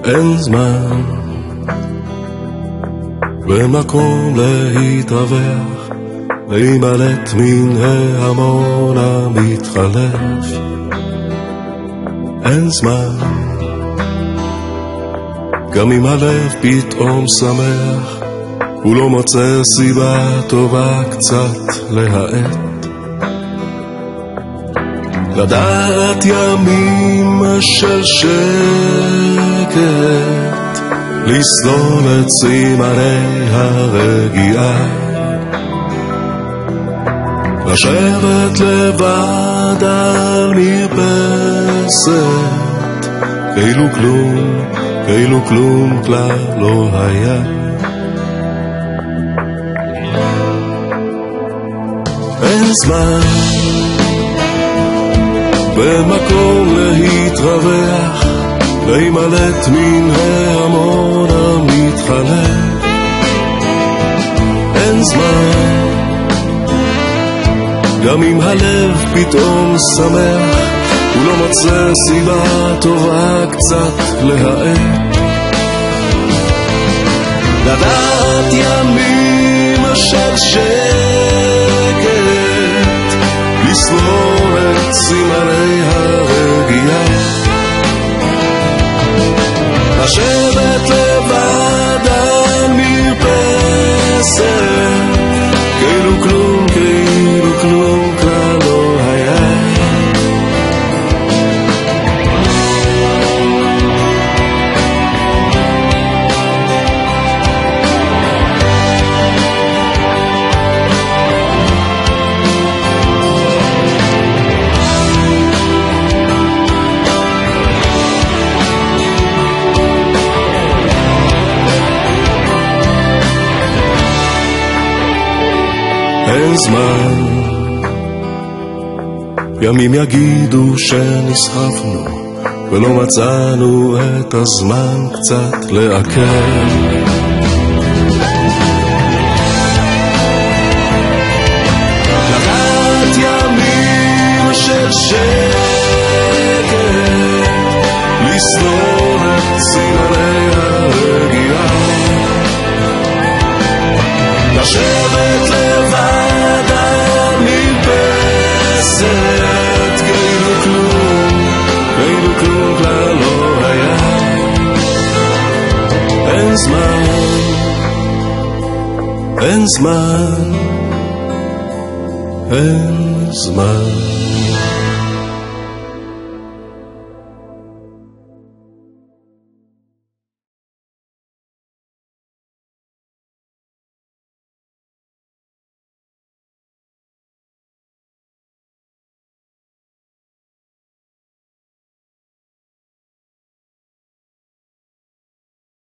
אין זמן במקום להתרווח, להימלט מן ההמון המתחלף. אין זמן גם אם הלב פתאום שמח, הוא לא מוצא סיבה טובה קצת להעט. לדעת ימים של שקט, לסלול את סימני הרגיעה, לשבת לבד על מרפסת, כאילו כלום כלל לא היה. אין זמן במקום להתרווח, להימלט מן ההמון המתחלף. אין זמן גם אם הלב פתאום שמח, הוא לא מוצא סיבה טובה קצת להעט. לדעת ימים של שקט, לסלול את סימני הרגיעה, לשבת לבד על מרפסת, כאילו כלום כלל לא היה. אין זמן, ימים יגידו שנסחפנו ולא מצאנו את הזמן קצת לעכל. לדעת ימים של שקט, לסלול את סימני הרגיעה, לשבת לבד על מרפסת, כאילו כלום כלל לא היה. אין זמן, אין זמן.